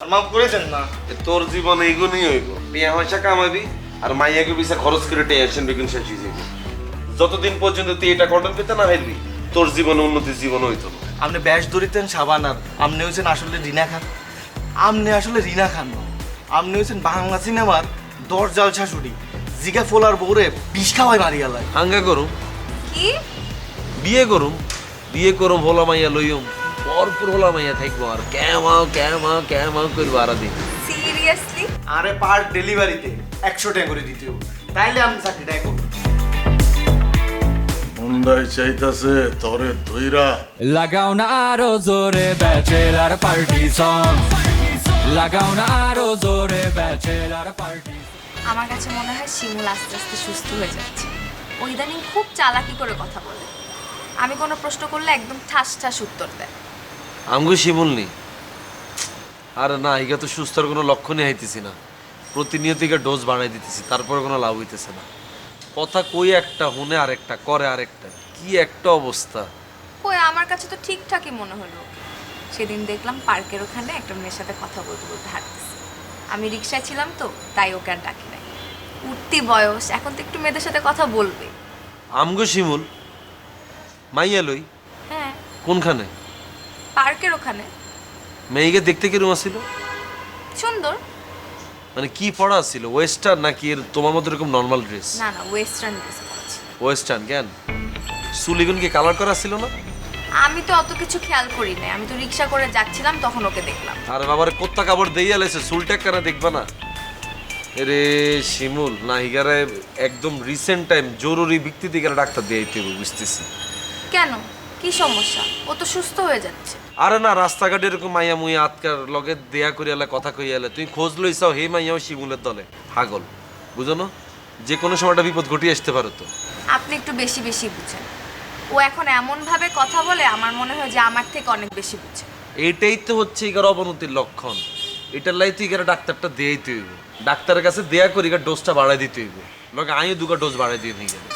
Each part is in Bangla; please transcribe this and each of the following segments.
মাফ করে দেন না। তোর জীবন এইগুলোই হইব, টিয়া পয়সা কামাবি আর মাইয়াকে পিছা খরচ করে টেনশন বেগুন শেষ হয়ে যাবে। যতদিন পর্যন্ত তুই এটা কন্ট্রোল করতে না পারবি তোর জীবনে উন্নতির জীবন হইতো না। আপনি ব্যাস ধরিতেন সাবান আর আপনি হয়েছেন আসলে রিনা খান। আপনি আসলে রিনা খান না, আপনি হয়েছেন বাংলা সিনেমার দরজাল শাশুড়ি, জিগা ফোলার বউরে বিষ খাওয়াই মারি গেলায়। হাঙ্গা করুম, কি বিয়ে করুম ভোলা মাইয়া লইম, ভরপুর ভোলা মাইয়া থাকবো আর ক্যামাও ক্যামাও ক্যামাও করবো আরা দিন। সিরিয়াসলি? আরে পার ডেলিভারিতে 100 টাকা করে দিতে হবে, তাইলে আপনি চাকরিটাই করুন। মুন্ডাই চাইতাছে তরে ধইরা লাগাও না আরো জোরে ব্যাচেলার পার্টি সং, লাগাও না আরো জোরে ব্যাচেলার পার্টি। আমার কাছে মনে হয় শিমুল আস্তে আস্তে সুস্থ হয়ে যাচ্ছে। ও ইদানিং খুব চালাকি করে কথা বলে, আমি কোনো প্রশ্ন করলে একদম ঠাস ঠাস উত্তর দেয়। আমগো শিমুল নি আর না, ইগা তো সুস্থর কোনো লক্ষণই হইতেছি না। প্রতিনিয়ত ইগা ডোজ বাড়াই দিতেছি, তারপরে কোনো লাভ হইতেছে না। কথা কই একটা হুনে আরেকটা করে আরেকটা, কি একটা অবস্থা। কই, আমার কাছে তো ঠিকঠাকই মনে হলো। সেদিন দেখলাম পার্কের ওখানে একটা মেয়ের সাথে কথা বলতে বলতে হাঁটতেছে। আমি রিক্সায় ছিলাম তো, তাই ওকে আর ডাকি নাই। উঠতি বয়স, এখন তো একটু মেয়েদের সাথে কথা বলবে। আমগো শিমুল মাইয়া লই হ্যাঁ, কোনখানে? পার্কের ওখানে। মেয়েকে দেখতে কিরকম ছিল? সুন্দর। মানে কি পড়া ছিল, ওয়েস্টার্ন নাকি এর তোমার মতো এরকম নর্মাল ড্রেস? না না, ওয়েস্টার্ন ড্রেস পরেছি। ওয়েস্টার্ন কেন? চুলিগুন কি কালার করা ছিল না? আমি তো অত কিছু খেয়াল করি না, আমি তো রিক্সা করে যাচ্ছিলাম তখন ওকে দেখলাম। আর বাবার কোত্তা কাপড় দিয়ে আলেছে, চুলটা কেনা দেখবা না? এরে শিমুল না, হিগারে একদম রিসেন্ট টাইম জরুরি ভিত্তিতে হিগারে ডাক্তার দিয়ে আইতে হবে, বুঝতেছি। কেন, কি সমস্যা? ও তো সুস্থ হয়ে যাচ্ছে। আরে না, রাস্তাঘাটে এরকম মাইয়া মুইয়া আতকার লগে দেয়া করে এলে কথা কই এলে তুই খোঁজ লইছাও, হে মাইয়াও শিমুলের দলে পাগল, বুঝো না? যে কোনো সময়টা বিপদ ঘটিয়ে আসতে পারো তো। আপনি একটু বেশি বেশি বুঝেন। ও এখন এমন ভাবে কথা বলে, আমার মনে হয় যে আমার থেকে অনেক বেশি বুঝে। এইটাই তো হচ্ছে ইগার অবনতির লক্ষণ। এটার লাই তুই ইগার ডাক্তারটা দিয়েই হইব, ডাক্তারের কাছে দেয়া করে ইগার ডোজটা বাড়াই দিতে হইব। লগে আমিও দুটো ডোজ বাড়াই দিয়ে নিয়ে গেলে।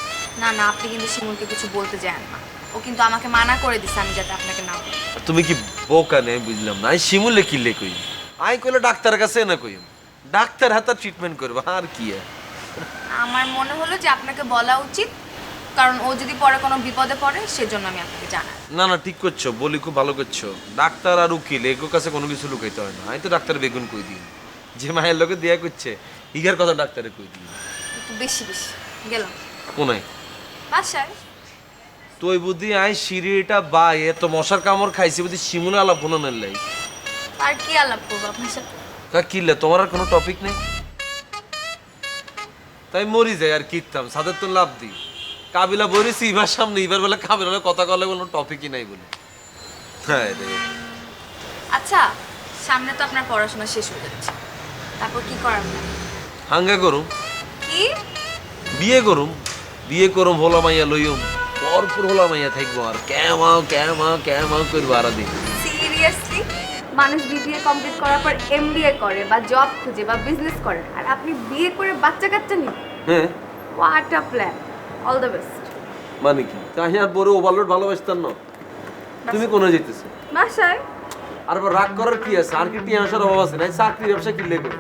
না না, আপনি কিন্তু শিমুলকে কিছু বলতে যান না। ও কিন্তু আমাকে মানা করে দিছে আমি যাতে আপনাকে না বলি। তুমি কি বোকা নেই, বুঝলাম না। আমি শিমুলে কিনলে কই, আই কইলে ডাক্তারের কাছে না কই, ডাক্তার হাতে ট্রিটমেন্ট করবো আর কি। আমার মনে হলো যে আপনাকে বলা উচিত, কারণ ও যদি পরে কোনো বিপদে পড়ে সেজন্য আমি আপনাকে জানাই। না না, ঠিক করছো, বলি খুব ভালো করছো। ডাক্তার আর উকিল এগো কাছে কোনো কিছু লুকাইতে হয় না। আমি তো ডাক্তার বেগুন কই দিই, যে মায়ের লোকে দেয়া করছে ইগার কথা ডাক্তারে কই দিই। একটু বেশি বেশি গেলাম কোনায় বাসায়। তুই বুদ্ধি আই সিঁড়িটা বা এত মশার কামড় খাইছি বুদ্ধি শিমুলে আলাপ কোনো নেই। আর কি আলাপ করবো আপনার সাথে? কিনলে তোমার আর কোনো টপিক নেই, তাই মরি যাই আর কিনতাম সাদের তো লাভ দিই। কাবিলা বলেছি এবার সামনে, এবার বলে কাবিলা কথা কলে কোনো টপিকই নাই বলে। হ্যাঁ রে। আচ্ছা, সামনে তো আপনার পড়াশোনা শেষ হয়ে যাচ্ছে, তারপর কি করার plan? হাঙ্গা করুম, কি? বিয়ে করুম ভোলা মাইয়া লইম, ভরপুর ভোলা মাইয়া থাকবো আর ক্যামাও ক্যামাও ক্যামাও করবো আরা দিন। সিরিয়াসলি? মানুষ বিবিএ কমপ্লিট করার পর এমবিএ করে বা জব খুঁজে বা বিজনেস করে, আর আপনি বিয়ে করে বাচ্চা কাচ্চা নিন? হ্যাঁ, what a plan! All the best. মানে কি তাই আর বড় ওভারলোড ভালোবাসতাম না? তুমি কোনে যেতেছো? বাসায়। আর রাগ করার কি আছে? আর কি টিয়া আসার অভাব আছে? নাই চাকরি ব্যবসা কিনলে করে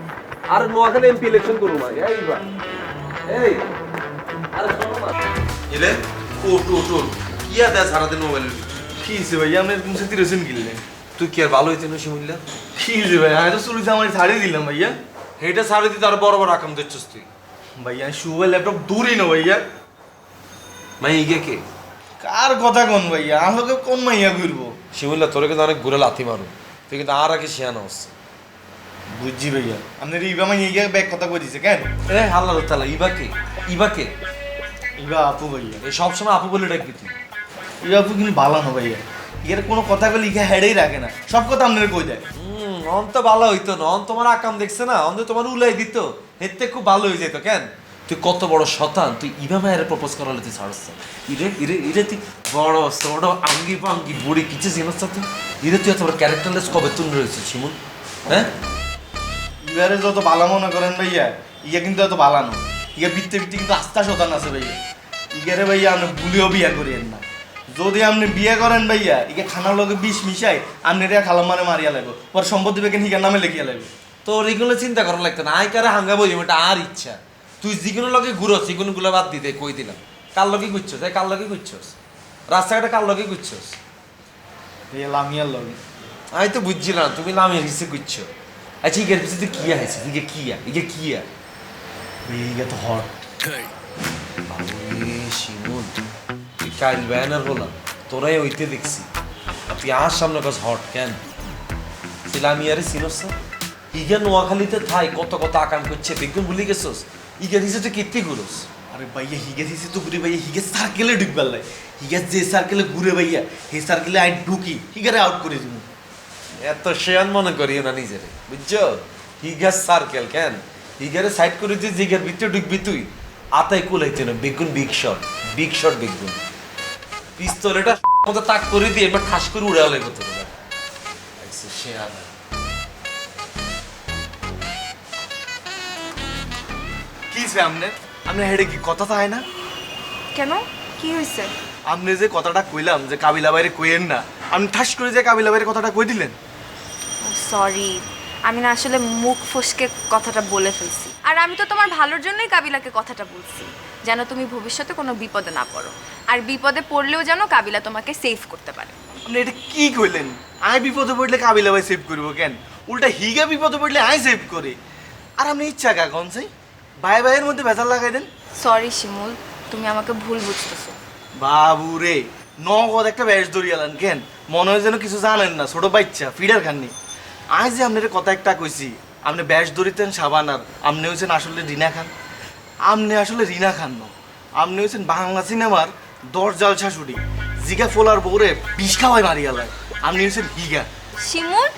আর নোয়াখালী এমপি ইলেকশন করবো না এইবার। এই আরে শোনো না, এলে উঠ উঠ উঠ, কি আর দেয় সারাদিন মোবাইল? কি হয়েছে ভাইয়া, আপনি এরকম সাথে রয়েছেন কিনলে? তুই কি আর ভালো হইতে না শিমুল্লা? কি হয়েছে ভাইয়া, আমি তো চুরিতে আমার ছাড়িয়ে দিলাম ভাইয়া। এইটা ছাড়ে দিতে আর বড় বড় আকাম দিচ্ছিস তুই। ভাইয়া শুভ ল্যাপটপ দূরই না ভাইয়া। মাই ইগে কে? কার কথা কোন ভাইয়া, আমাকে কোন মাইয়া ঘুরবো? শিমুল্লা তোরে কিন্তু অনেক ঘুরে লাথি মারো, তুই কিন্তু আর আগে শিয়ানো হচ্ছে। বুঝছি ভাইয়া, আপনার ইবা মাইয়া গিয়ে ব্যাগ কথা কই দিছে কেন? এ হাল্লা তালা ইবাকে ইবাকে ইবা আপু ভাইয়া। এই সবসময় আপু বলে ডাকবি তুই? ইবা আপু কিন্তু ভালো না ভাইয়া, ইয়ের কোনো কথা বলে ইখা হেডেই রাখে না, সব কথা আপনার কই দেয়। অন্ত ভালো হইতো না, অন্ত তোমার আকাম দেখছে না, অন্ত তোমার উলাই দিত, এতে খুব ভালো হয়ে যেত। কেন তুই কত বড় শতান, তুই ইভা মায়ের প্রপোজ করালে তুই ছাড়ছ? ইরে ইরে ইরে তুই বড় বড় আঙ্গি পাঙ্গি বুড়ি কিছু জিনিস তুই ইরে, তুই এত বড় ক্যারেক্টারলেস কবে তুই রয়েছিস শিমুল? হ্যাঁ, ইবারে যত ভালো মনে করেন ভাইয়া, ইয়া কিন্তু এত ভালো না। ইয়া বিত্তে বিত্তে কিন্তু আস্থা শতান আছে ভাইয়া। ইগারে ভাইয়া আপনি ভুলেও বিয়া করিয়েন না, যদি আপনি বিয়ে করেন ভাইয়া একে খানার লগে বিষ মিশাই আপনি রে খালাম মানে মারিয়া লাগবে পর সম্পত্তি বেকেন হিগার নামে লিখিয়া লাগবে। তোর এগুলো চিন্তা করা লাগতো না, আই কারে হাঙ্গা বই এটা আর ইচ্ছা। তুই যেগুলো লগে ঘুরো সেগুলো বাদ দিতে কই দিলাম। কার লগে ঘুরছস? কার লগে ঘুরছস? রাস্তাঘাটে কার লগে ঘুরছস? ভাইয়া লামিয়ার লগে। আমি তো বুঝছিলাম তুমি লামিয়ার কিছু ঘুরছো। আচ্ছা ইগের পিছনে তুই কিয়া হয়েছে? ইগে কিয়া ভাইয়া তো হট। শিমুল তুই কাইল ব্যানার হলাম তোরাই ওইতে দেখছি, আর তুই আর সামনে কাজ হট কেন? লামিয়ারে চিনস না? ইগা নোয়াখালীতে থাই কত কত আকাম করছে বেগুন ভুলি গেছস। ইগা দিছে তুই কীর্তি ঘুরস। আরে ভাইয়া হিগে দিছি তো ঘুরে ভাইয়া হিগে সার্কেলে ঢুকবার লাই হিগে যে সার্কেলে ঘুরে ভাইয়া সেই সার্কেলে আই ঢুকি হিগারে আউট করে দিব। এত শেয়ান মনে করি না নিজেরে, বুঝছো? হিগার সার্কেল কেন? হিগারে সাইড করে দিয়ে জিগার ভিতরে ঢুকবি তুই আতাই কুলাইতে না। বেগুন বিগ শট বেগুন পিস্তলেটা মতো তাক করে দিয়ে এবার ঠাস করে উড়ে আলাই করতে পারে। শেয়ান কি সে আপনি আপনি হেডে কি কথা থাকে না? কেন, কি হয়েছে? আপনি যে কথাটা কইলাম যে কাবিলা বাইরে কইেন না, আপনি ঠাস করে যে কাবিলা বাইরে কথাটা কই দিলেন। সরি, আমি না আসলে মুখ ফসকে কথাটা বলে ফেলছি। আর আমি তো তোমার ভালোর জন্যই কাবিলাকে কথাটা বলছি, যেন তুমি ভবিষ্যতে কোনো বিপদে না পড়ো, আর বিপদে পড়লেও যেন কাবিলা তোমাকে সেভ করতে পারে। আপনি এটা কি কইলেন? আই বিপদে পড়লে কাবিলা ভাই সেভ করবো কেন? উল্টা হিগা বিপদে পড়লে আই সেভ করে। আর আপনি ইচ্ছা কা কোন চাই ভাই ভাইয়ের মধ্যে ভেজাল লাগাই দেন। সরি শিমুল, তুমি আমাকে ভুল বুঝতেছো। বাবু রে নগদ একটা ব্যাস ধরিয়ালেন কেন? মনে হয় যেন কিছু জানেন না, ছোট বাচ্চা ফিডার খাননি। আজ যে আপনার কথা একটা কইছি, আপনি ব্যাস ধরিতেন সাবান আর আপনি হয়েছেন আসলে রিনা খান। আপনি আসলে রিনা খান ন, আপনি হয়েছেন বাংলা সিনেমার দরজাল শাশুড়ি জিগা ফোলার বউরে বিষ খাওয়াই মারিয়ালায়। আপনি হয়েছেন হিগা। শিমুল,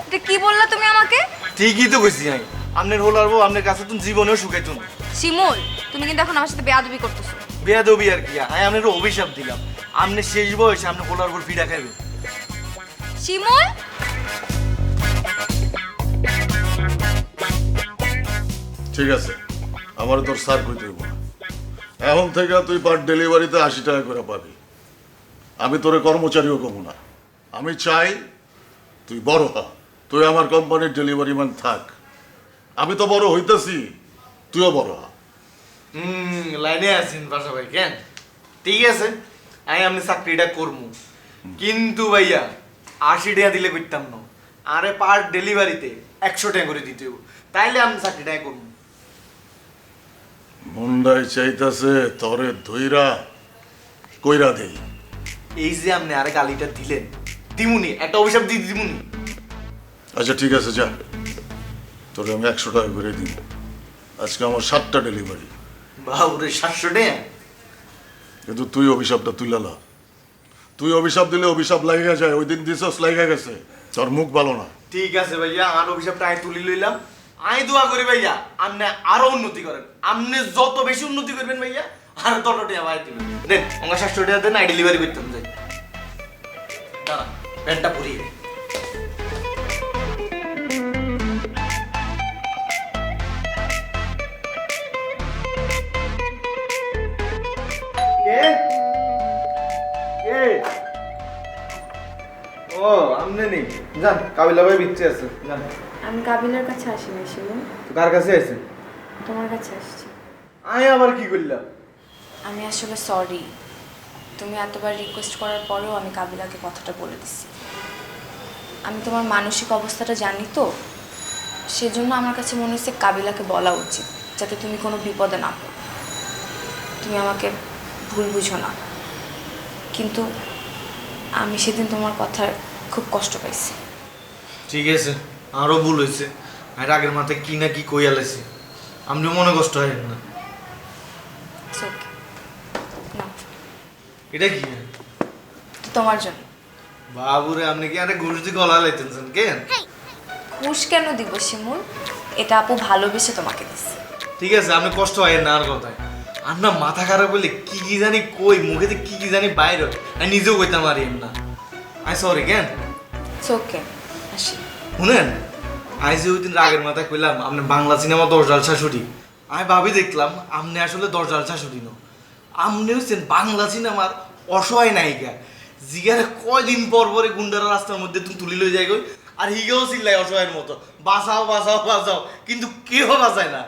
এটা কি বললা তুমি আমাকে? ঠিকই তো কইছি আমি, আপনার হোলার বউ আপনার কাছে তুমি জীবনেও শুকাইতুন। শিমুল, তুমি কিন্তু এখন আমার সাথে বেয়াদবি করতেছো। বেয়াদবি আর কি? আমি আপনার অভিশাপ দিলাম, আপনি শেষ বয়সে আপনি হোলার বউ ফিডা খাইবেন। শিমুল, ঠিক আছে, আমার তোর সার কইতে হইব না। এখন থেকে তুই পার ডেলিভারিতে 80 টাকা করে পাবি। আমি তোরে কর্মচারীও কম না। আমি চাই তুই বড় হ, তুই আমার কোম্পানির ডেলিভারি ম্যান থাক। আমি তো বড় হইতেছি, তুইও বড় হ। লাইনে আছেন বাসা ভাই কেন? ঠিক আছে, আমি আপনি চাকরিটা করবো, কিন্তু ভাইয়া 80 টাকা দিলে করতাম না। আরে পার ডেলিভারিতে 100 টাকা করে দিতে হবে, তাইলে আমি চাকরিটা করবো। মুন্ডাই চাইতাছে তরে ধইরা কইরা দেই। এই যে আপনি আরে গালিটা দিলেন, দিমুনি একটা অভিশাপ দিয়ে দিমুনি। আচ্ছা ঠিক আছে, যা, তোরে আমি 100 টাকা করে দিই। আজকে আমার 7টা ডেলিভারি, বাবুরে 700 টাকা। কিন্তু তুই অভিশাপটা তুইলা। তুই অভিশাপ দিলে অভিশাপ লাগা যায়। ওই দিন দিছস লাগা গেছে, তোর মুখ ভালো না। ঠিক আছে ভাইয়া, আর অভিশাপটা আমি তুলি লইলাম। আমি দোয়া করি ভাইয়া আপনি আরো উন্নতি করেন। আপনি যত বেশি উন্নতি করবেন ভাইয়া আর তত টাকা ভাই দিবেন। দেন আমার 700 টাকা দেন, আই ডেলিভারি করতাম যাই। দাঁড়া প্যান্টটা পরিয়ে। কে কে? ও আমনে নেই, যান কাবিলা ভাই বিচ্ছে আছে, যান। আমি কাবিলার কাছে আসি না শিমুল, তো কার কাছে আছে? তোমার কাছে আসছি। আমি আবার কি করলাম? আমি আসলে সরি, তুমি এতবার রিকোয়েস্ট করার পরেও আমি কাবিলাকে কথাটা বলে দিছি। আমি তোমার মানসিক অবস্থাটা জানি তো, সেজন্য আমার কাছে মনে হচ্ছে কাবিলাকে বলা উচিত, যাতে তুমি কোনো বিপদে না পড়ো। তুমি আমাকে ভুল বুঝো না, কিন্তু আমি সেদিন তোমার কথায় খুব কষ্ট পাইছি। ঠিক আছে, আরো ভুল হয়েছে। আর আগের মাথায় কি না কি কইয়া লাইছি, আপনি মনে কষ্ট হয় না। It's okay. না, এটা কি তোমার জন্য। বাবুরে, আপনি কি আরে ঘুষ দিয়ে গলা লাইতেছেন কেন? ঘুষ কেন দিব শিমুল? এটা আপু ভালোবেসে তোমাকে দিচ্ছে। ঠিক আছে, আপনি কষ্ট হয় না আর কথায়। আর না মাথা খারাপ হলে কি কি জানি কই, মুখেতে কি কি জানি বাইরে হয়, আমি নিজেও কইতাম পারি না। আই সরি কেন? It's okay. আসি। শুনেন, আই যে ওই দিন রাগের মাথায় কইলাম আপনি বাংলা সিনেমা দরজাল শাশুড়ি, আমি ভাবি দেখলাম আপনি আসলে দরজাল শাশুড়ি ন, আপনি হচ্ছেন বাংলা সিনেমার অসহায় নায়িকা জিগারে কয়দিন পর পরে গুন্ডারা রাস্তার মধ্যে তুমি তুলি লই যায় গই আর হিগেও চিল্লাই অসহায়ের মতো বাঁচাও বাঁচাও বাঁচাও কিন্তু কেউ বাঁচায় না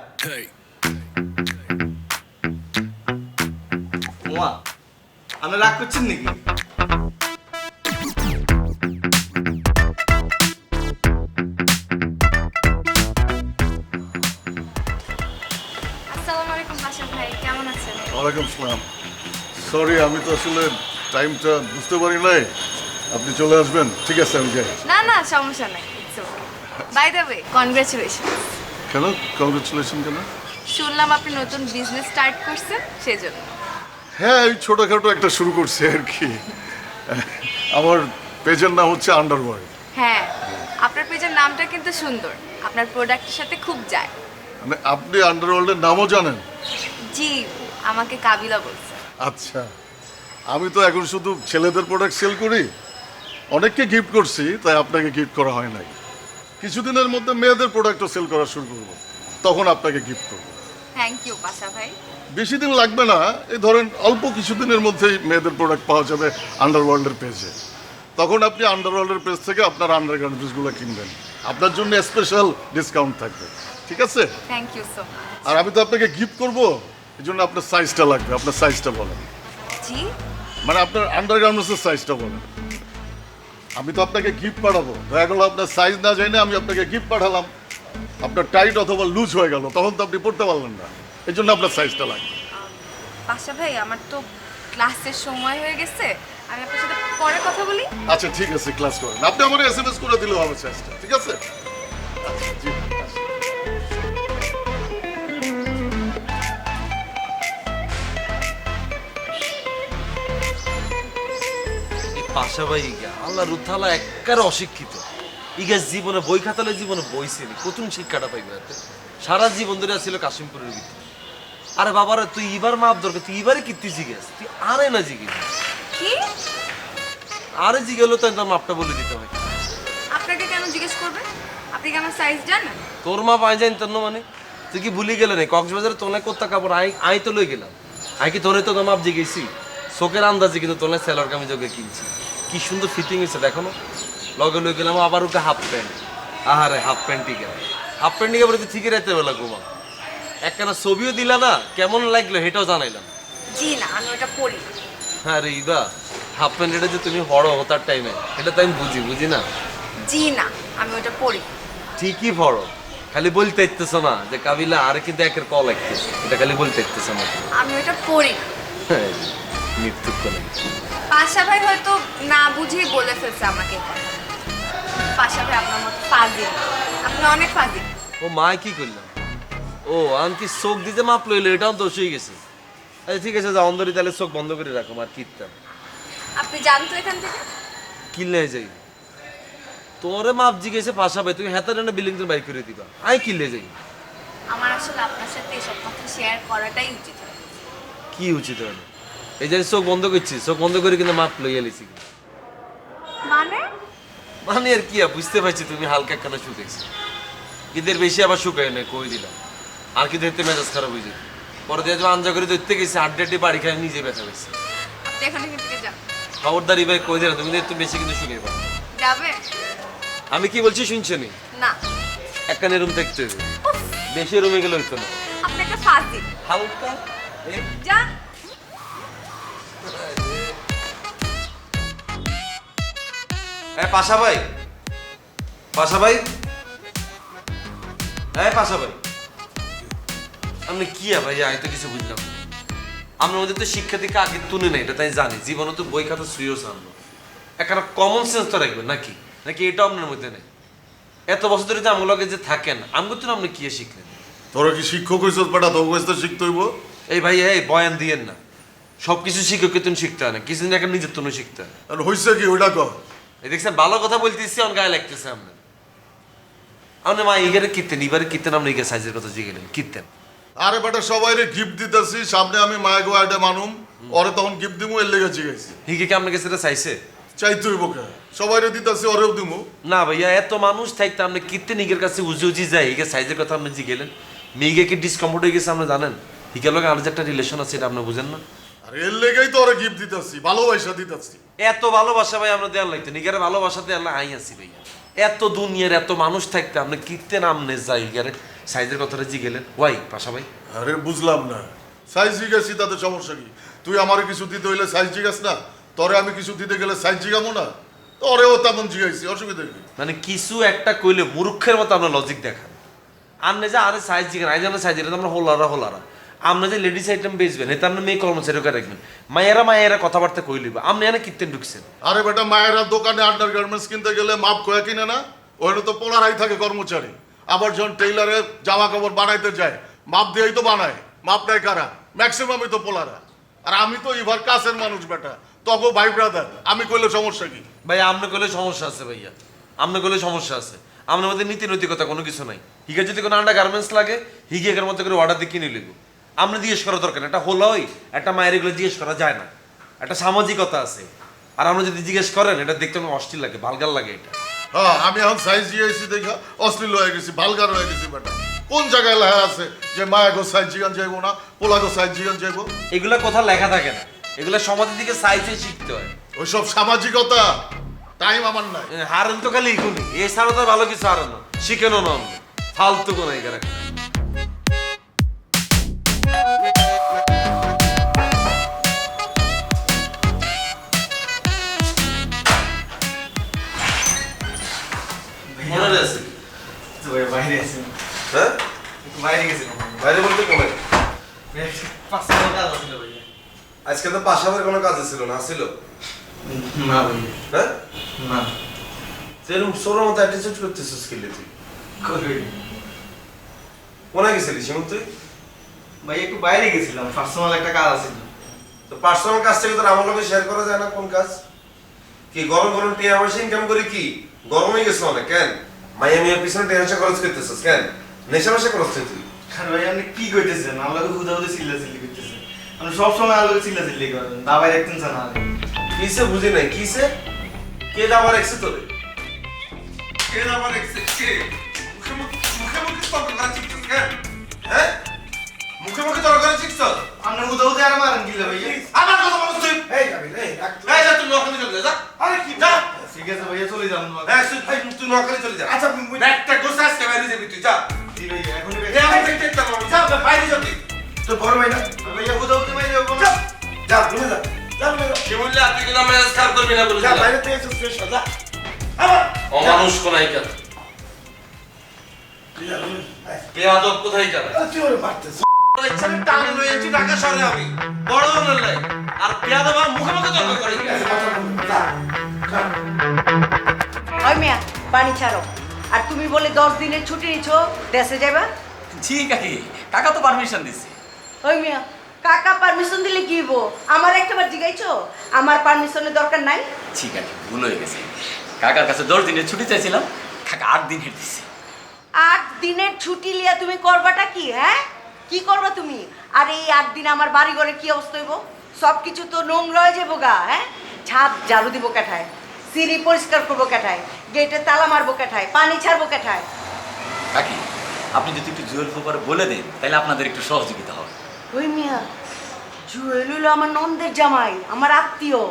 ওমা আপনি রাগ করছেন নাকি আসসালামু আলাইকুম বাসা ভাই, কেমন আছেন? ওয়ালাইকুম আসসালাম। সরি, আমি তো আসলে টাইমটা বুঝতে পারি নাই। আপনি চলে আসবেন, ঠিক আছে আমি যাই। না না, সমস্যা নাই, it's okay. By the way, congratulation. কেন কংগ্রেচুলেশন কেন? শুনলাম আপনি নতুন বিজনেস স্টার্ট করছেন, সেজন্য। হ্যাঁ, এই ছোটোখাটো একটা শুরু করছি আর কি। আমার পেজের নাম হচ্ছে আন্ডারওয়ার্ল্ড। হ্যাঁ, আপনার পেজের নামটা কিন্তু সুন্দর, আপনার প্রোডাক্টের সাথে খুব যায়। মানে আপনি আন্ডারওয়ার্ল্ডের নামও জানেন? জি, আমাকে কাবিলা বলছে। আচ্ছা, আমি তো এখন শুধু ছেলেদের প্রোডাক্ট সেল করি। অনেককে গিফট করছি, তাই আপনাকে গিফট করা হয় নাই। কিছুদিনের মধ্যে মেয়েদের প্রোডাক্টও সেল করা শুরু করবো, তখন আপনাকে গিফট করবো। থ্যাংক ইউ বাসা ভাই। বেশি দিন লাগবে না, এই ধরেন অল্প কিছুদিনের মধ্যেই মেয়েদের প্রোডাক্ট পাওয়া যাবে আন্ডারওয়ার্ল্ডের পেজে। তখন আপনি আন্ডারওয়ার্ল্ডের পেজ থেকে আপনার আন্ডারগার্মেন্টসগুলো কিনবেন, আপনার জন্য স্পেশাল ডিসকাউন্ট থাকবে, ঠিক আছে? Thank you so much. আর আমি তো আপনাকে গিফট করব, এই জন্য আপনার সাইজটা লাগবে। আপনার সাইজটা বলেন, জি, মানে আপনার আন্ডারগার্মেন্টসের সাইজটা বলেন। আমি তো আপনাকে গিফট পাঠাবো, দেখা গেলো আপনার সাইজ না জানি আমি আপনাকে গিফট পাঠালাম, আপনার টাইট অথবা লুজ হয়ে গেল, তখন তো আপনি পড়তে পারলেন না। এই জন্য আপনার সাইজটা লাগবে। বাসা ভাই, আমার তো ক্লাসের সময় হয়ে গেছে, আমি আপনার সাথে পরে কথা বলি। আচ্ছা ঠিক আছে, ক্লাস করেন। আপনি আমার এসএমএস করে দিলেও হবে সাইজটা, ঠিক আছে? আচ্ছা, জি, আচ্ছা। এই পাশা ভাই ইগা আল্লাহ রুথালা একবারে অশিক্ষিত। ইগা জীবনে বই খাতালে জীবনে বইছেনি, কতদিন শিক্ষাটা পাইবে এতে? সারা জীবন ধরে ছিল কাশিমপুরের ভিতরে। আরে বাবারে, তুই এবার মাপ দরকার, তুই এবারে কীর্তি জিজ্ঞেস, তুই আরে না জিজ্ঞেস। কি? আরে জিজ্ঞেলো তাই তোর মাপটা বলে দিতে হয়। আপনাকে কেন জিজ্ঞেস করবে? আপনি কি আমার সাইজ জানেন? তোর মাপ আই জানি তোর না, মানে তুই কি ভুলি গেলে না কক্সবাজারে তোলে কোথা কাপড় আই তো লই গেলাম। আই কি তোরে তো মাপ জিগেছি চোখের আন্দাজে, কিন্তু তোলে সেলার কামিজ ওকে কিনছি, কি সুন্দর ফিটিং হয়েছে দেখো না। লগে লই গেলাম আবার ওকে হাফ প্যান্ট। আহারে হাফ প্যান্টই গেল, হাফ প্যান্টই গেলে তুই ঠিকই রাখতে বেলা ঘুমা। একখানা ছবিও দিলা না, কেমন লাগলো সেটাও জানাইলাম। জি না, আমি ওটা পরি। হ্যাঁ রে ইবা, হাফ প্যান্ট এটা যে তুমি হড় তার টাইমে, এটা তো আমি বুঝি না। জি না, আমি ওটা পরি। ঠিকই পড়ো, খালি বলতে ইচ্ছেছ না যে কাবিলা আর কিন্তু একের কল একতেছে, এটা খালি বলতে ইচ্ছেছ না। আমি ওটা পরি। মৃত্যু করে পাশা ভাই হয়তো না বুঝেই বলে ফেলছে আমাকে এই কথা। পাশা ভাই আপনার মতো ফাজিল, আপনি অনেক ফাজিল। ও মা কি করলাম? ও আমি কি চোখ দিতে মাপ লইলো, এটাও দোষ হয়ে গেছে। আচ্ছা ঠিক আছে, যা অন্ধরি তাহলে চোখ বন্ধ করে রাখো, আর কীর্তাম আপনি জানতো এখান থেকে? কিনলে যাই তোরে মাপ জিগেছে পাশা ভাই, তুমি হেতার এনে বিল্ডিং তো বাইর করে দিবা, আই কিনলে যাই। আমার আসলে আপনার সাথে এসব কথা শেয়ার করাটাই উচিত হয়। কি উচিত হলো? এই যে চোখ বন্ধ করছি, চোখ বন্ধ করে কিন্তু মাপ লইয়া লিছি। মানে? মানে আর কি বুঝতে পারছি তুমি হালকা একখানা শুকেছি, ঈদের বেশি আবার শুকাই না কই দিলাম। আর কি দেখতে মেজাজ খারাপ হয়ে যেত, পরে দিয়ে আঞ্জা করে ধরতে গেছি, আড্ডাটি বাড়ি খাই নিজে ব্যথা পেয়েছি। আপনি এখানে থেকে যান। খবরদারি ভাই কই দিলাম, তুমি একটু বেশি কিন্তু শুকাই পারো। যাবে? আমি কি বলছি শুনছো নি? না। একখানে রুম থাকতে হবে, বেশি রুমে গেলে হইতো না। আপনি একটা ফাজিল। হালকা যান। পাশা ভাই, পাশা ভাই, হ্যাঁ পাশা ভাই, আপনি কি ভাই? আমি তো কিছু বুঝলাম না। আমরা মধ্যে তো শিক্ষা থেকে আগে তুলে নেই, এটা তাই জানি। জীবনে তো বই খাতা শ্রেয়স আনলো, একটা কমন সেন্স তো রাখবেন নাকি? নাকি এটা আপনার মধ্যে নেই? এত বছর ধরে যে আমগুলোকে যে থাকেন, আমগুলো তো আপনি কি শিখলেন? তোরা কি শিক্ষক হইছ বেটা? তোর কাছ থেকে শিখতে হইব। এই ভাই, এই বয়ান দিয়েন না, সবকিছু শিক্ষককে তুমি শিখতে হয় না, কিছুদিন এখন নিজের তুমি শিখতে হয়। আর হইছে কি ওইটা কর। এই দেখছেন ভালো কথা বলতেছি, আমার গায়ে লাগতেছে আপনার। আপনি মা ইগারে কিনতেন, এবারে কিনতেন, আপনি ইগে সাইজের কথা জিগেলেন কিনতেন। আরে বেটা সবাইরে গিফট দিতেছি, সামনে আমি মায়া গো আইডে মানুম, ওরে তখন গিফট দিমু, এর লেগে জিগাইছি। হিগে কি আপনার কাছে এটা চাইছে? চাইতে হইব কে? সবাইরে দিতেছি, ওরেও দিমু। না ভাইয়া, এত মানুষ থাকতে আপনি কিনতেন ইগের কাছে উজি উজি যায়, হিগে সাইজের কথা আপনি জিগেলেন। মেয়েকে কি ডিসকমফোর্ট হয়ে গেছে আপনি জানেন? হিগের লোক আর যে একটা রিলেশন আছে, এটা আপনি বুঝেন না? আর এর লেগেই তো ওরা গিফট দিতেছি, ভালোবাসা দিতেছি। এত ভালোবাসা ভাই আমরা দেওয়ার লাগতো নিগারে ভালোবাসা দেওয়ার আই আছি ভাইয়া। এত দুনিয়ার এত মানুষ থাকতে আপনি কীর্তেন আমনে যাই গেলে সাইজের কথাটা জিগেলেন ওয়াই পাশা ভাই। আরে বুঝলাম না, সাইজ জিজ্ঞাসি তাতে সমস্যা কি? তুই আমারে কিছু দিতে হইলে সাইজ জিজ্ঞাস না, তোরে আমি কিছু দিতে গেলে সাইজ জিজ্ঞামো না? তোরেও তেমন জিজ্ঞাসি, অসুবিধা কি? মানে কিছু একটা কইলে মূর্খের মতো আমরা লজিক দেখান। আপনি যে আরে সাইজ জিগেন আই জানো সাইজ এটা আমরা হোলারা আপনি যে লেডিস আইটেম বেচবেন এটা আপনি মেয়ে কর্মচারীকে রাখবেন, মায়েরা কথাবার্তা কই লইবা আপনি এনে কীর্তেন ঢুকছেন। আরে বেটা, মায়েরা দোকানে আন্ডার গার্মেন্টস কিনতে গেলে মাপ কয়া কিনে না? ওখানে তো পোলারাই থাকে কর্মচারী। আবার যখন টেইলারের জামা কাপড় বানাইতে যায় মাপ দিয়েই তো বানায়, মাপ নেয় কারা? ম্যাক্সিমামই তো পোলারা। আর আমি তো ইভার কাছের মানুষ বেটা, তখন ভাই ব্রাদার, আমি কইলে সমস্যা কি? ভাই আপনি কইলে সমস্যা আছে ভাইয়া, আপনি কইলে সমস্যা আছে। আমাদের মধ্যে নীতি নৈতিকতা কোনো কিছু নাই। হিগে যদি কোনো আন্ডার গার্মেন্টস লাগে হিগের মতো করে অর্ডার দিয়ে কিনে লিব। আপনি জিজ্ঞেস করা দরকার, একটা হলোই একটা মায়ের এগুলো জিজ্ঞেস করা যায় না, একটা সামাজিকতা আছে। আর আপনি যদি জিজ্ঞেস করেন এটা দেখতে আমার অশ্লীল লাগে, ভালগার লাগে এটা। হ্যাঁ, আমি এখন সাইজ জিজ্ঞাসি দেখা অশ্লীল হয়ে গেছি, ভালগার হয়ে গেছি বেটা। কোন জায়গায় লেখা আছে যে মায়াগো সাইজ জিগান যাইবো না, পোলাগো সাইজ জিগান যাইবো? এগুলা কথা লেখা থাকে না, এগুলা সমাজের দিকে সাইজে শিখতে হয়। ওইসব সামাজিকতা টাইম আমার নাই। হারেন তো খালি এগুলি, এছাড়া তো ভালো কিছু হারানো শিখেনো না আপনি। ফালতু কোনো এগারা মনে আছে? তো ভাই বাইরে আছি, হ্যাঁ বাইরে গেছিলাম। বাইরে বলতে কবে? 5 মিনিট কাজ ছিল ভাইয়া। আজকে তো পাশাপাশি কোনো কাজ ছিল না, ছিল না ভাইয়া, হ্যাঁ? না সেরকম সোরের মতো অ্যাটিটিউড করতেছিস কি তুই? কই কোনায় গেছিলিস এমন তুই? ভাই একটু বাইরে গেছিলাম, পার্সোনাল একটা কাজ আছে। তো পার্সোনাল কাজ থেকে তোর আমার লোকে শেয়ার করা যায় না? কোন কাজ? কি গরম গরম টিয়া পয়সা ইনকাম করি কি গরম হয়ে গেছো অনেক? কেন মাইয়ামিয়ার পিছনে টেনশন খরচ করতেছিস কেন? নেশা নেশা করছ তুই? আর ভাই আপনি কি কইতেছেন? আল্লাহকে হুদা হুদা চিল্লাচিল্লি করতেছেন। আপনি সবসময় আল্লাহকে চিল্লাচিল্লি করেন, দাবাই রাখতেন না। কিসে বুঝি নাই, কিসে? কে দাবার একসে তোরে? কে দাবার একসে? কে? মুখে মুখে তর্ক করা শিখছিস কেন? হ্যাঁ? মুখে মুখে তর্ক করা শিখছিস? আপনি হুদা হুদা আর মারেন কি ভাইয়া? আমার কথা বলছ তুই? এই যাবি রে, এই যা তুই নোয়াখালী চলে যা। আরে কি যা? ঠিক আছে ভাইয়া, চলে যান। হ্যাঁ তুই নোয়াখালী চলে যা। আচ্ছা ব্যাগটা গোছাস কে বাইরে যাবি তুই যা। জি ভাইয়া, এখনই এই আমার দেখতে যা বাইরে যা তুই। তো বড় ভাই না ভাইয়া, হুদা হুদা বাইরে যাবো না। যা তুমি যা। যা কি বললি তুই কি না মেজাজ খারাপ করবি না বলে যা বাইরে থেকে এসে ফ্রেশ হ যা। আবার অমানুষ কোনায় কেন? কে আদব কোথায় যাবে? তুই ওরে মারতেছিস। ইচ্ছাতে টান লইছি ঢাকা শহরে আমি বড় হল নাই আর পেয়াদ আমার মুখে মুখে তর্ক করে ওই মিয়া পানি ছাড়ো। আর তুমি বলে 10 দিনের ছুটি নিছো, দেশে যাবা? ঠিক আছে, কাকা তো পারমিশন দিছে। ওই মিয়া কাকা পারমিশন দিলে কি হবো? আমার একটাবার জিগাইছো? আমার পারমিশনের দরকার নাই। ঠিক আছে, ভুল হয়ে গেছে। কাকার কাছে 10 দিনের ছুটি চাইছিলাম, কাকা 8 দিনের দিছে। 8 দিনের ছুটি লিয়া তুমি করবাটা কি? হ্যাঁ, কি করবা তুমি? আর এই 8 দিন আমার বাড়ি ঘরে কি অবস্থা হইব? সব কিছু তো নোংরা হয়ে যাবো গা। হ্যাঁ, ছাদ ঝাড়ু দিব কাঠায়, সিঁড়ি পরিষ্কার করবো কাঠায়, গেটে তালা মারবো কাঠায়, পানি ছাড়বো কাঠায়। কাকি, আপনি যদি একটু জুয়েল ফুপার বলে দেন তাহলে আপনাদের একটু সহযোগিতা হবে। ওই মিয়া জুয়েল হইলো আমার নন্দের জামাই, আমার আত্মীয়।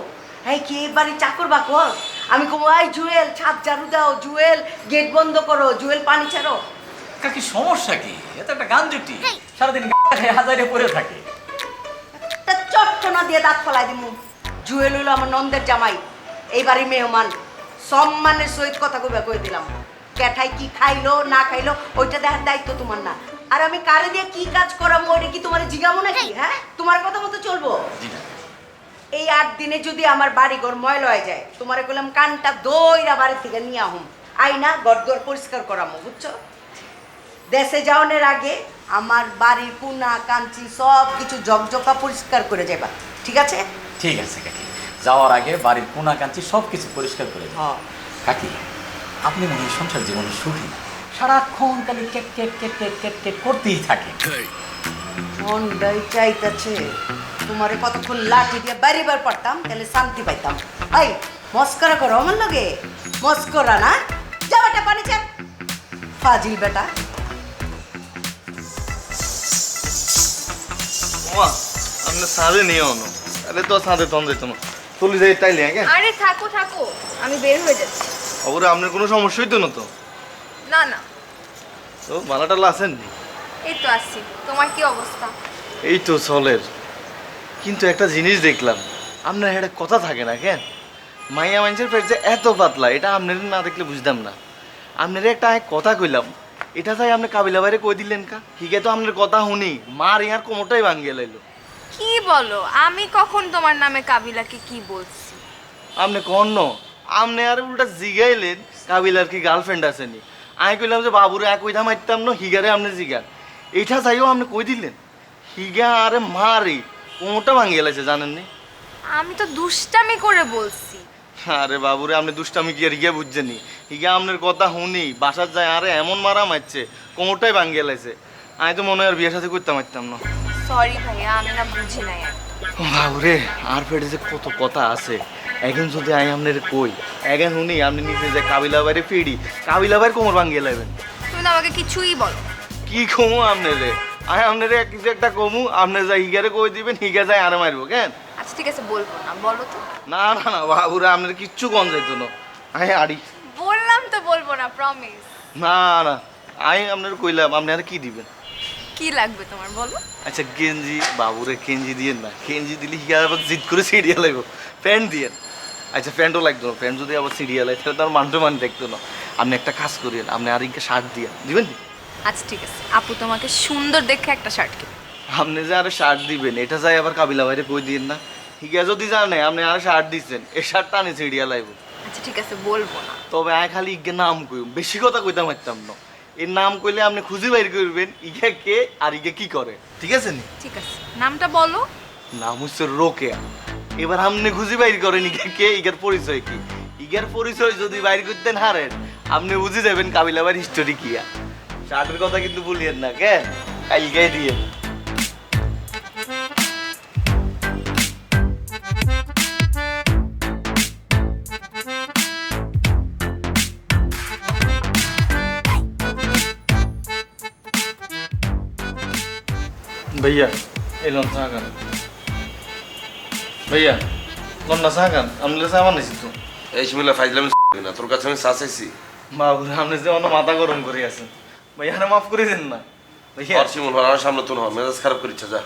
হ্যাঁ, কি এবারে চাকর বাকর? আমি কব আই জুয়েল ছাদ ঝাড়ু দাও, জুয়েল গেট বন্ধ করো, জুয়েল পানি ছাড়ো। কাকি সমস্যা কি? এত একটা গান জুটি সারাদিন হাজারে পড়ে থাকে। একটা চট্টনা দিয়ে দাঁত ফলাই দিমু। জুয়েল হইলো আমার নন্দের জামাই, এইবারই মেহমান। সম্মানের সহিত কথা কয়ে দিলাম। ক্যাঠাই কি খাইলো না খাইলো ওইটা দেখার দায়িত্ব তোমার না। আর আমি কারে দিয়ে কি কাজ করাবো ওইটা কি তোমার জিগাবো নাকি? হ্যাঁ, তোমার কথা মতো চলবো। এই 8 দিনে যদি আমার বাড়ি ঘর ময়লা হয়ে যায়, তোমারে বললাম কানটা দইরা বাড়ি থেকে নিয়ে আহুম, আইনা ঘর পরিষ্কার করামো, বুঝছো? দেশে যাওয়ার আগে আমার বাড়ির কোনা কাঞ্চি সব কিছু ঝকঝকা পরিষ্কার করে যাবা, ঠিক আছে? ঠিক আছে কাকি, যাওয়ার আগে বাড়ির কোনা কাঞ্চি সব কিছু পরিষ্কার করে দিন। হ্যাঁ। কাকি, আপনি মনে হয় সংসার জীবনে সুখী, সারাক্ষণ খালি কেট কেট কেট কেট কেট কেট করতেই থাকে। মনটাই চাইতেছে তোমারে কতক্ষণ লাঠি দিয়ে বাড়িবার পারতাম, তাহলে শান্তি পাইতাম। এই মস্করা করো আমার লগে? মস্করা না, যা বেটা পানি চাপ, ফাজিল বেটা। আপনি সারে নিয়ে আনো। আরে তো সাথে তন যেত না চলে যাই তাইলে হ্যাঁ আরে থাকো থাকো, আমি বের হয়ে যাচ্ছি। ওরে আপনার কোনো সমস্যা হইতো না তো? না না, তো ভাড়াটালা আছেন? এই তো আসছি। তোমার কি অবস্থা? এই তো চলের, কিন্তু একটা জিনিস দেখলাম, আপনার একটা কথা থাকে না কেন? মাইয়া মানুষের পেট যে এত পাতলা, এটা আপনার না দেখলে বুঝতাম না। আপনার একটা কথা কইলাম, এটা তাই আপনি কাবিলা বাইরে কই দিলেন কা? হিগে তো আপনার কথা শুনি মার ইয়ার কোমরটাই ভাঙ্গিয়ে লাইলো। কি বলো? আমি কখন তোমার নামে কাবিলাকে কি বলছি? আপনি কন্ন আপনি আর উল্টা জিগাইলেন কাবিলার কি গার্লফ্রেন্ড আসেনি। আমি কইলাম যে বাবুরে এক কইতা মারতাম না, হিগারে আপনি জিগান। এইটা চাইও আপনি কই দিলেন। হিগা আরে মারি কোমরটা ভাঙ্গিয়ে লাইছে জানেন নি? আমি তো দুষ্টামি করে বলছি। আরে বাবুরে আপনি দুষ্টামি কি আর হিগে বুঝছেনি? হিগা আপনার কথা শুনি বাসার যায় আরে এমন মারা মারছে কোমরটাই ভাঙ্গিয়ে লাইছে। আমি তো মনে হয় আর বিয়ের সাথে করতে পারতাম না। সরি ভাইয়া, আমি না বুঝি নাই আর। বাবুরে আর পেটে যে কত কথা আছে, এখন যদি আমি আপনার কই এখন শুনি আপনি নিজে যে কাবিলা বাইরে ফিরি কাবিলা বাইরে কোমর ভাঙ্গিয়ে লাইবেন। তুমি তো আমাকে কিছুই বলো। কি কমু আপনারে? আমি আপনারে কিছু একটা কমু, আপনি যা হিগারে কই দিবেন, হিগা যায় আরে মারবো কেন? আচ্ছা ঠিক আছে, বলবো না, বলো তো। না না না বাবুরে আপনার কিচ্ছু কম যাইতো না। আমি আড়ি বললাম তো বলবো না, প্রমিস। না না আমি আপনার কইলাম, আপনি আর কি দিবেন? কি লাগবে তোমার বলো? আচ্ছা গেঞ্জি, বাবুরে গেঞ্জি দিয়েন না, গেঞ্জি দিলে হিগা আবার জিদ করে সিঁড়িয়া লাগবো। প্যান্ট দিয়েন। আচ্ছা প্যান্টও লাগতো না, প্যান্ট যদি আবার সিঁড়িয়া লাগে তাহলে তো আর মানতে মান দেখতো না। আপনি একটা কাজ করিয়েন, আপনি আর ইনকে শার্ট দিয়ে দিবেন। আচ্ছা ঠিক আছে, আপু তোমাকে সুন্দর দেখে একটা শার্ট কিনে। আপনি যে আরে শার্ট দিবেন এটা যাই আবার কাবিলা বাইরে কই দিয়েন না। হিগা যদি জানে আপনি আর শার্ট দিচ্ছেন, এই শার্টটা আনি সিঁড়িয়া লাগবো। আচ্ছা ঠিক আছে, বলবো না। তবে আয় খালি ইগে নাম কই, বেশি কথা কইতে পারতাম না। এর নাম কইলে আপনি খুঁজে বাইর করবেন ইগে কে আর ইগে কি করে, ঠিক আছে নি? ঠিক আছে, নামটা বলো। নাম হচ্ছে রোকেয়া। এবার আপনি খুঁজে বাইর করেন ইগে কে, ইগের পরিচয় কি। ইগের পরিচয় যদি বাইর করতেন হারেন, আপনি বুঝে যাবেন কাবিলাবার হিস্টোরি কিয়া। শার্টের কথা কিন্তু বলিয়েন না কেন, কালকে দিয়ে। भैया ये लोन सागन भैया लोन ना सागन हमले सामान नहीं तो এই শিমুলা ফাইজলাম না, তোর কাছে আমি চা চাইছি। बाबू हमने से অন্য মাথা গরম করে আছেন ভাইয়া না মাফ করে দেন না ভাইয়া আর শিমুল আমার সামনে তো না, মেজাজ খারাপ করিস যা।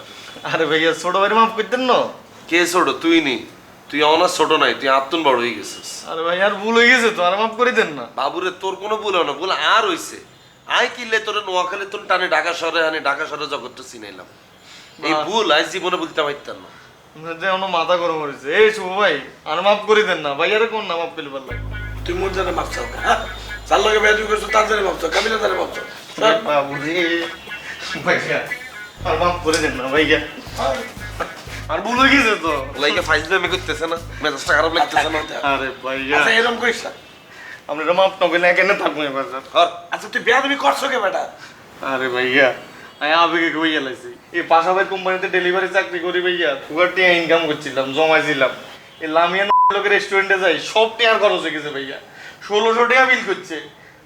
আরে ভাইয়া ছোট ভাই মাফ করে দেন না কে ছোট? তুই নি, তুই অনার ছোট নাই, তুই আত্মন বড় হয়ে গেছিস। আরে ভাই আর ভুল হয়ে গেছে তো আর মাফ করে দেন না বাবুরে তোর কোনো ভুল হয় না, ভুল আর হইছে। আই কিনলে তোর নোয়াখালী তোর টানে ঢাকা শহরে আনি, ঢাকা শহরে জগৎটা চিনাইলাম। এই ভুল আজ জীবনে বলতে পারতাম না। যে অন্য মাথা গরম করেছে এই শুভ ভাই আর মাফ করে দেন না ভাইয়ারে কোন না মাফ পেলে পারলাম তুই মোর জানে মাপ চাও, হ্যাঁ? যার লগে বিয়া তুই করছো তার জানে মাপ চাও, কাবিলা জানে মাপ চাও। বাবু রে ভাইয়া আর মাফ করে দেন না ভাইয়া আর ভুল হয়ে গেছে তো লাইকে ফাইজলামি করতেছে না, মেজাজটা খারাপ লাগতেছে না। আরে ভাইয়া আচ্ছা এরকম করিস না। আমরা মাফ না করলে কেন থাকবো এবার স্যার আর আচ্ছা তুই বিয়া তুমি করছো কে বেটা? আরে ভাইয়া আমি আবেগে কই গেলাইছি এই পাশাপাশি কোম্পানিতে ডেলিভারি চাকরি করি ভাইয়া পুরো টিয়া ইনকাম করছিলাম জমাইছিলাম এই লামিয়া লোকের রেস্টুরেন্টে যাই সব টিয়ার খরচ হয়ে গেছে ভাইয়া 1600 টাকা বিল করছে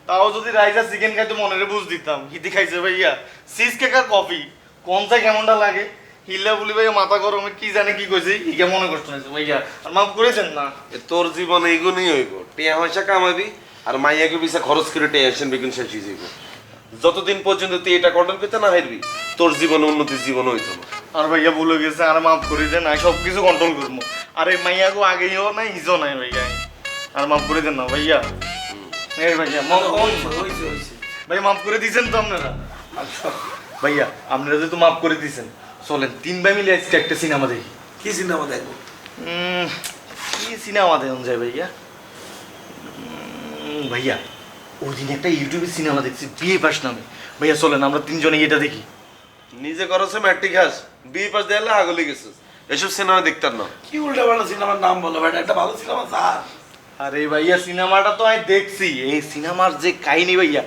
তাও যদি রাইস আর চিকেন খাইতে মনের বুঝ দিতাম হিতি খাইছে ভাইয়া চিজ কেক আর কফি কোন চাই কেমনটা লাগে হিল্লা বলি ভাইয়া মাথা গরমে কি জানে কি কইছে ইকে মনে কষ্ট হয়েছে ভাইয়া আর মাফ করেছেন না তোর জীবনে এইগুলোই হইব, টিয়া পয়সা কামাবি আর মাইয়াকে পিছা খরচ করে টেনশন বেগুন শেষ হয়ে যাইব। যতদিন পর্যন্ত তুই এটা কন্ট্রোল করতে না হারবি তোর জীবনে উন্নতির জীবন হইতো না। আর ভাইয়া ভুলে গেছে আর মাফ করে দেন আমি সব কিছু কন্ট্রোল করবো আর এই মাইয়াকে আগেও নাই হিজো নাই ভাইয়া আর মাফ করে দেন না ভাইয়া এই ভাইয়া হইছে হইছে। ভাই মাফ করে দিয়েছেন তো আপনারা ভাইয়া আপনারা যেহেতু মাফ করে দিয়েছেন চলেন 3 ভাই মিলে আজকে একটা সিনেমা দেখি কি সিনেমা দেখবো? কি সিনেমা দেখুন যায় ভাইয়া ভাইয়া ওই দিন একটা ইউটিউবে সিনেমা দেখছি বিয়ে পাস নামে ভাইয়া চলেন আমরা 3 জনে এটা দেখি নিজে করছে ম্যাট্রিক হাস বিয়ে পাস দেয়ালে আগলে গেছিস, এসব সিনেমা দেখতাম না। কি উল্টা পাল্টা সিনেমার নাম বলো বেটা, একটা ভালো সিনেমা স্যার। আরে ভাইয়া সিনেমাটা তো আমি দেখছি এই সিনেমার যে কাহিনী ভাইয়া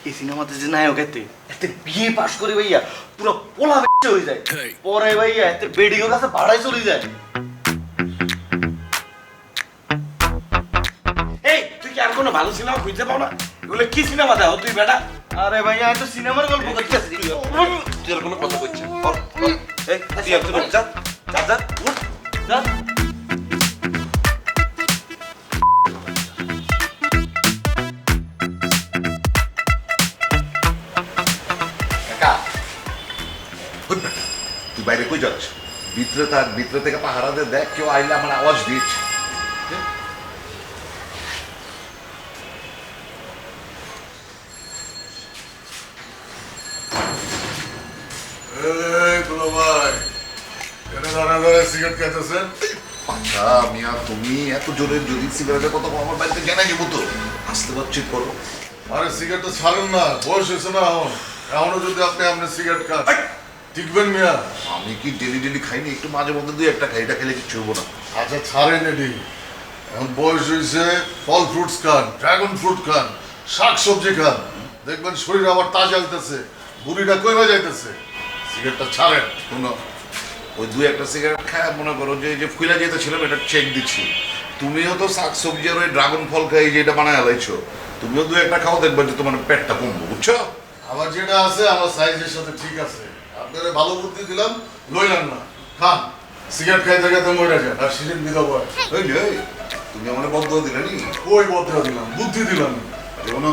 এই সিনেমাতে যে নায়ক এতে বিয়ে পাস করে ভাইয়া পুরো পোলা বেঁচে হয়ে যায় পরে ভাইয়া এতে বেডিংয়ের কাছে ভাড়ায় চলে যায় এই তুই কি আর কোনো ভালো সিনেমা খুঁজতে পাও না? এগুলো কি সিনেমা দেখো তুই বেটা? আরে ভাইয়া আমি তো সিনেমার গল্প করতেছি তুই আর কোনো কথা কইছিস? এই তুই একটু যা যা যা উঠ। যা। কাকা ওই বেটা, তুই বাইরে কই যাচ্ছ? ভিতরে থাক, ভিতরে থেকে পাহারা দে, দেখ কেউ আইলে আমার আওয়াজ দিয়েছে। সিগারেট খাইতেছেন? আচ্ছা মিয়া, তুমি এত জোরে যদি সিগারেটের কথা আমার বাড়িতে জানা যাবো তো, আসতে পারছি করো। আরে সিগারেটটা ছাড়েন না, বয়স হয়েছে না এখন, এখনো যদি আপনি সিগারেট খান টিকবেন মিয়া? আমি কি ডেলি ডেলি খাইনি, একটু মাঝে মধ্যে দুই একটা খাই, এটা খেলে কিছু হবো না। আচ্ছা ছাড়েন এডি, এখন বয়স হয়েছে, ফল ফ্রুটস খান, ড্রাগন ফ্রুট খান, শাক সবজি খান, দেখবেন শরীর আবার তাজা হইতেছে, বুড়িটা কমে যাইতেছে। সিগারেটটা ছাড়েন। শুনো, ওই দুই একটা সিগারেট খায় মনে করো যে ফুলা যেতেছিলাম এটা চেক দিচ্ছি, তুমিও তো শাক সবজি আর ওই ড্রাগন ফল খাই যে এটা বানায় আলাইছো, তুমিও দুই একটা খাও, দেখবে যে তোমার পেটটা কমবো, বুঝছো? আমার যেটা আছে আমার সাইজের সাথে ঠিক আছে, আপনারা ভালো বুদ্ধি দিলাম, লইলেন না, খান। সিগারেট খাইতে খাইতে মরে যান আর সিজন বিধা হয়। তুমি আমার বদ্ধ দিলে নি? কই বদ্ধ দিলাম, বুদ্ধি দিলাম। যেমন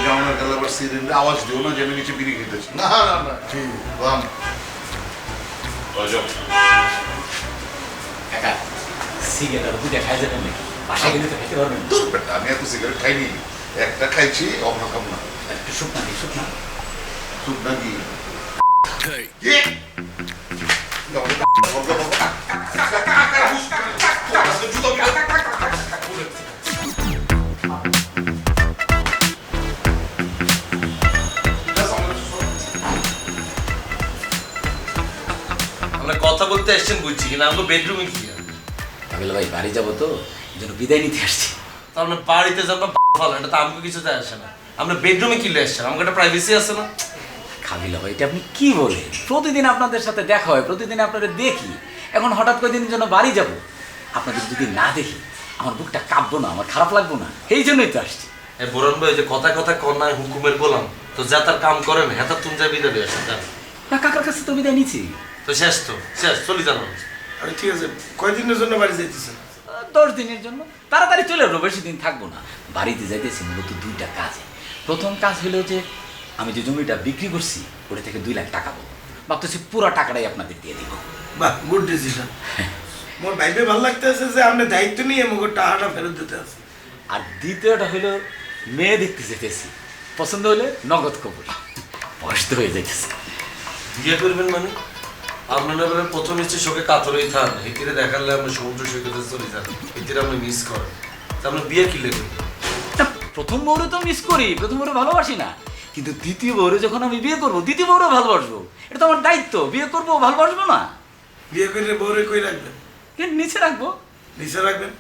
জামানোর গেলে আবার সিলিন্ডার আওয়াজ দিও না, জেনে নিচে বিড়ি খেতেছে। না না না, ঠিক বাম। কাকা সিগারেট আর দুইটা খাই যাবেন নাকি? বাসায় গেলে তো খেতে পারবেন। দূর বেটা, আমি এত সিগারেট খাইনি, একটা খাইছি, অন্য খাম না। একটু শুকনা দিই, শুকনা। সুখ নাকি? আমরা কথা বলতে আসছেন বুঝছি, কিন্তু আমাকে বেডরুমে কি? কাবিল ভাই বাড়ি যাবো তো, এই জন্য বিদায় নিতে আসছি। তার মানে বাড়িতে যাবো ফল, এটা তো আমাকে কিছু যায় আসে না। আমরা বেডরুমে কি আসছেন? আমাকে একটা প্রাইভেসি আছে না? কাবিল ভাই এটা আপনি কি বলেন? প্রতিদিন আপনাদের সাথে দেখা হয়, প্রতিদিন আপনাদের দেখি, এখন হঠাৎ করে দিনের জন্য বাড়ি যাব, আপনাদের যদি না দেখি আমার বুকটা কাঁপবো না, আমার খারাপ লাগবো না, এই জন্যই তো আসছি। এই বোরন ভাই যে কথা কথা কন্যায় হুকুমের গোলাম, তো যা তার কাম করেন হেতার তুমি যা বিদায় দিয়ে আসেন, জান না কাকার কাছে তো বিদায় নিচ্ছি। তো শেষ চলি জানো। আরে ঠিক আছে, কয়দিনের জন্য বাড়ি যাইতেছেন? 10 দিনের জন্য, তাড়াতাড়ি চলে যাবো, বেশি দিন থাকবো না। বাড়িতে যাইতেছি মূলত দুইটা কাজে। প্রথম কাজ হলো যে আমি যে জমিটা বিক্রি করছি ওটা থেকে 2 লাখ টাকা পাবো, ভাবতেছি পুরো টাকাটাই আপনাদের দিয়ে দিব। বাহ, গুড ডিসিশন। মোর ভাইবে ভালো লাগতেছে যে আপনি দায়িত্ব নিয়ে আমাকে টাকাটা ফেরত দিতে আছে। আর দ্বিতীয়টা হলো মেয়ে দেখতে যেতেছি, পছন্দ হলে নগদ কবুল। বয়স তো হয়ে যাইতেছে। বিয়ে করবেন মানে? আপনার এবারে প্রথম ইচ্ছে শোকে কাতরেই থান, হিতিরে দেখালে আপনি সমুদ্র সৈকতে চলে যান, হিতিরে আপনি মিস করেন, তা আপনার বিয়ে কি লেগে? না, প্রথম বউরে তো মিস করি, প্রথম বউরে ভালোবাসি না, কিন্তু দ্বিতীয় বউরে যখন আমি বিয়ে করবো দ্বিতীয় বউরে ভালোবাসবো, এটা তো আমার দায়িত্ব। বিয়ে করবো, ভালোবাসবো না? বিয়ে করে বউরে কই রাখবেন? কিন্তু নিচে রাখবো। নিচে রাখবেন?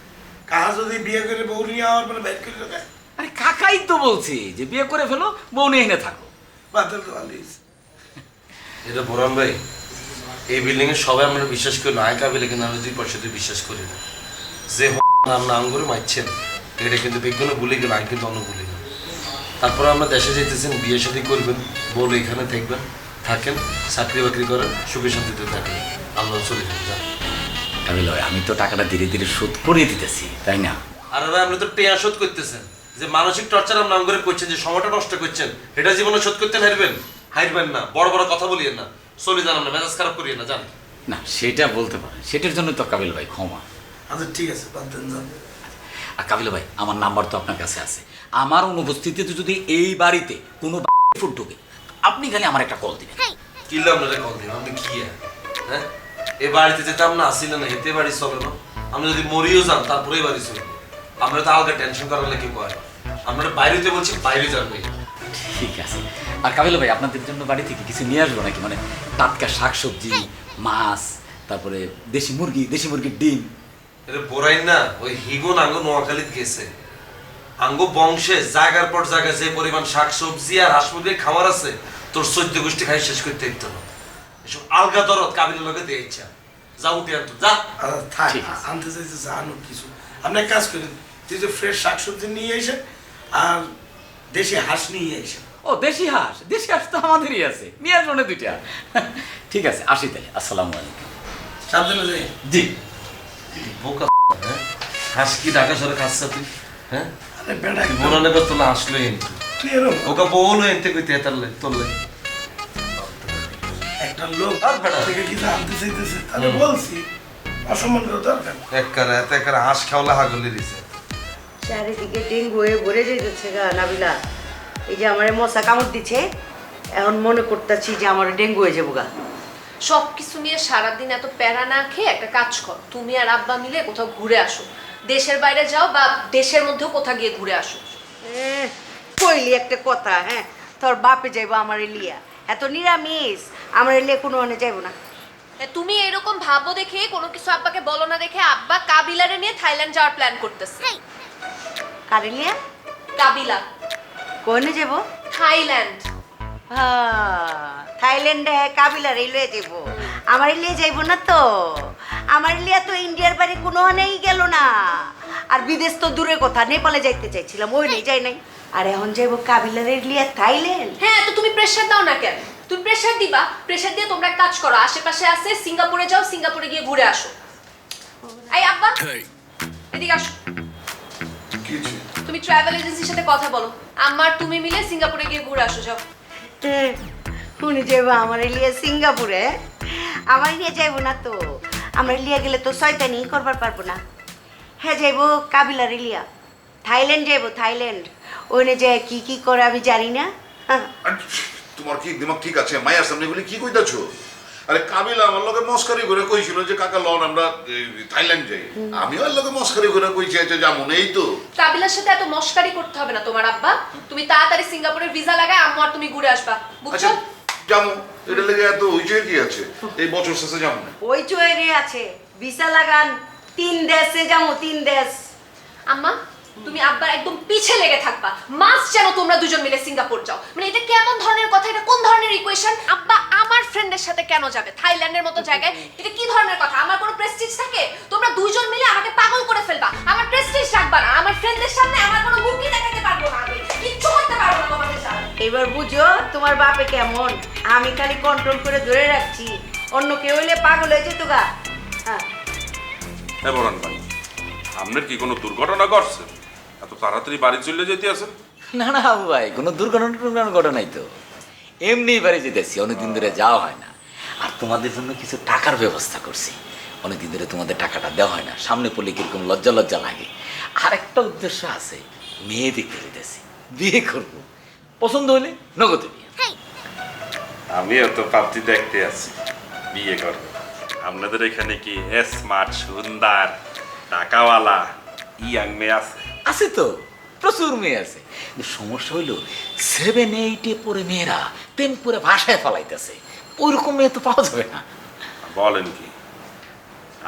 কাহা যদি বিয়ে করে বউ নিয়ে আমার মানে বাইর করে রাখে? আরে কাকাই তো বলছি যে বিয়ে করে ফেলো, বউ নিয়ে এনে থাকো। বাতিল তো ভালোই। এটা বোরান ভাই, এই বিল্ডিং এ সবাই আমরা বিশ্বাস করি না, আয়কা বিলে কিন্তু আমরা 2% বিশ্বাস করি না। যে আমরা আঙ্গুরে মারছেন এটা কিন্তু বিজ্ঞানে ভুলে গেল, আমি কিন্তু অন্য ভুলে গেল। তারপরে আমরা দেশে যেতেছেন, বিয়ে শাদী করবেন, বলে এখানে থাকবেন, থাকেন, চাকরি বাকরি করেন, সুখে শান্তিতে থাকেন, আল্লাহ চলে যান। কাবিল ভাই আমি তো টাকাটা ধীরে ধীরে শোধ করে দিতেছি, তাই না? আর ভাই আপনি তো টেয়া শোধ করতেছেন, যে মানসিক টর্চার আমরা আঙ্গুরে করছেন, যে সময়টা নষ্ট করছেন, এটা জীবনে শোধ করতে হারবেন না, বড় বড় কথা বলিয়েন না, চলে যান, আমরা মেজাজ খারাপ করিয়েন না, জান না সেটা বলতে পারেন, সেটার জন্য তো কাবিল ভাই ক্ষমা। আচ্ছা ঠিক আছে, বাতিল যান। আর কাবিল ভাই আমার নাম্বার তো আপনার কাছে আছে, আমার অনুপস্থিতিতে যদি এই বাড়িতে কোনো ফুট ঢোকে আপনি খালি আমার একটা কল দিবেন। কিনলে আপনারা কল দিন, আপনি কি হ্যাঁ এ বাড়িতে যেতে আমরা আসিলে না, এতে বাড়ি চলে না, আমরা যদি মরিও যান তারপরেই বাড়ি চলবে, আমরা তো আলগা টেনশন করার কি কয়, আপনারা বাইরেতে বলছি বাইরে যাবে। ঠিক আছে। আর কাবিল ভাই আপনাদের জন্য বাড়ি থেকে কিছু নিয়ে আসবো নাকি, মানে টাটকা শাকসবজি, মাছ, তারপরে দেশি মুরগির ডিম? এটা বোরাই না, ওই হিগো নাঙ্গো নোয়াখালীত গেছে, আঙ্গো বংশে জায়গার পর জায়গা যে পরিমাণ শাকসবজি আর হাঁস মুরগির খামার আছে, তোর 14 গোষ্ঠী খাই শেষ করতে দিত না। এসব আলগা দরদ কাবিলের লগে দিয়ে ইচ্ছা, যা উঠে আনতো যা। থাক, ঠিক আছে। আনতে চাইছে আনুক কিছু। আপনি এক কাজ করেন, তুই যে ফ্রেশ শাকসবজি নিয়ে এসে আর দেশি হাঁস নিয়ে এসে। ও দেশি হাঁস তো আমাদেরই আছে, নিয়ে আসবো না 2টা। ঠিক আছে আসি তাহলে, আসসালামু আলাইকুম। সাবধানে যাই। জি বোকা হ্যাঁ হাস কি ঢাকা শহরে খাচ্ছে তুই হ্যাঁ আরে বেটা মনে নেবে তোলা আসলো তুই এরকম ওকে বলো এনতে কইতে তারলে তোলে একটা লোক আর বেটা। থেকে কিছু আনতে চাইতেছে আমি বলছি অসম্মান করা দরকার নেই। এত হাঁস খাওয়ালা হাগলি দিছে চারিদিকে ডেঙ্গু হয়ে ভরে যেতেছে গা নাবিলা। এই যে আমার মশা কামড় দিচ্ছে, এখন মনে করতেছি যে আমার ডেঙ্গু হয়ে যাবো গা। সব কিছু নিয়ে সারাদিন এত প্যারা না খেয়ে একটা কাজ কর, তুমি আর আব্বা মিলে কোথাও ঘুরে আসো, দেশের বাইরে যাও বা দেশের মধ্যেও কোথাও গিয়ে ঘুরে আসো। কইলি একটা কথা, হ্যাঁ তোর বাপে যাইবো আমার লিয়া, এত নিরামিষ আমার লিয়া কোনো মানে যাইবো না। তুমি এরকম ভাবো দেখে কোনো কিছু আব্বাকে বলো না দেখে আব্বা কাবিলারে নিয়ে থাইল্যান্ড যাওয়ার প্ল্যান করতেছে। কারে লিয়া? কাবিলা কোনে যাবো? থাইল্যান্ড। থাইল্যান্ডে কাবিলার লয়ে যাবো, আমার লিয়ে যাইবো না তো। আমার লিয়া তো ইন্ডিয়ার বাড়ি কোনো নেই গেল না, আর বিদেশ তো দূরের কথা, নেপালে যাইতে চাইছিলাম, ওই নেই যাই নাই। আর এখন যাইবো কাবিলারের লিয়া থাইল্যান্ড। হ্যাঁ তো তুমি প্রেসার দাও না কেন? তুমি প্রেসার দিবা, প্রেসার দিয়ে তোমরা কাজ করো, আশেপাশে আছে সিঙ্গাপুরে যাও, সিঙ্গাপুরে গিয়ে ঘুরে আসো। এই আব্বা এদিকে আসো, কিছু তুমি ট্রাভেল এজেন্সির সাথে কথা বলো, আমার তুমি মিলে সিঙ্গাপুরে গিয়ে ঘুরে আসো যাও। উনি যাইবো আমার লিয়া সিঙ্গাপুরে, আমার লিয়া যাইবো না তো। আমার লিয়া গেলে তো শয়তানি করবার পারবো না। হ্যাঁ যাইবো কাবিলার লিয়া থাইল্যান্ড যাইবো, থাইল্যান্ড। ওইনে যে কি কি করে আমি জানি না। তোমার কি দিমাগ ঠিক আছে? মায়ের সামনে এগুলি কি কইতাছো? আরে কাবিলা আমার লগে মস্কারি করে কইছিল যে কাকা লন আমরা থাইল্যান্ড যাই, আমি ওর লগে মস্কারি করে কইছি যে যেমন এই তো। কাবিলার সাথে এত মশকারি করতে হবে না তোমার আব্বা, তুমি তাড়াতাড়ি সিঙ্গাপুরের ভিসা লাগায় আম্মু আর তুমি ঘুরে আসবা, বুঝছো? আচ্ছা যেমন এটা লেগে এত হইচই কি আছে? এই বছর শেষে যেমন ওই চুয়েরে আছে ভিসা লাগান, 3 দেশে যাবো, 3 দেশ। আম্মা তুমি আব্বার একদম পিছে লেগে থাকবা, মাস যেন তোমরা দুজন মিলে সিঙ্গাপুর যাও। মানে এটা কেমন ধরনের কথা, এটা কোন ধরনের ইকুয়েশন? আব্বা আমার ফ্রেন্ডের সাথে কেন যাবে থাইল্যান্ডের মতো জায়গায়? এটা কি ধরনের কথা? আমার কোনো প্রেস্টিজ থাকে? তোমরা দুইজন মিলে আমাকে পাগল করে ফেলবা, আমার প্রেস্টিজ রাখবা না, আমার ফ্রেন্ডদের সামনে আমার কোনো মুখই দেখাতে পারবো না, আমি কিচ্ছু করতে পারবো না তোমাদের সাথে। এবার বুঝো তোমার বাপে কেমন, আমি খালি কন্ট্রোল করে ধরে রাখছি, অন্য কেউ হইলে পাগল হয়ে যেত গা। হ্যাঁ হ্যাঁ বরান ভাই, আপনার কি কোনো দুর্ঘটনা ঘটছে? এত তাড়াতাড়ি বাড়ি চলে যেতে আছেন? না না বাবু ভাই, কোনো দুর্ঘটনা ঘটনাই তো, এমনি বাড়ি যেতেছি, অনেকদিন ধরে যাওয়া হয় না। আর তোমাদের জন্য কিছু টাকার ব্যবস্থা করছি, অনেকদিন ধরে তোমাদের টাকাটা দেওয়া হয় না, সামনে পড়লে কিরকম লজ্জা লজ্জা লাগে। আর একটা উদ্দেশ্য আছে, মেয়ে দেখতে যেতেছি, বিয়ে করব, পছন্দ হলে নগদ বিয়ে। আমিও তো পাত্রী দেখতে আছি, বিয়ে করব। আপনাদের এখানে কি স্মার্ট সুন্দর টাকাওয়ালা ইয়াং মেয়ে আছে? আছে তো, প্রচুর মেয়ে আছে, কিন্তু সমস্যা হইলো 7-8 পরে মেয়েরা প্রেম করে ভাষায় ফেলাইতেছে, ওইরকম মেয়ে তো পাওয়া যাবে না। বলেন কি?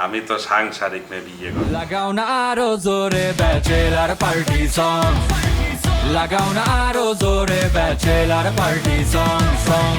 আমি তো সাংসারিক মেয়ে বিয়ে করব। লাগাও না আরো জোরে ব্যাচেলার পার্টি সং, লাগাও না আরো জোরে ব্যাচেলার পার্টি সং সং।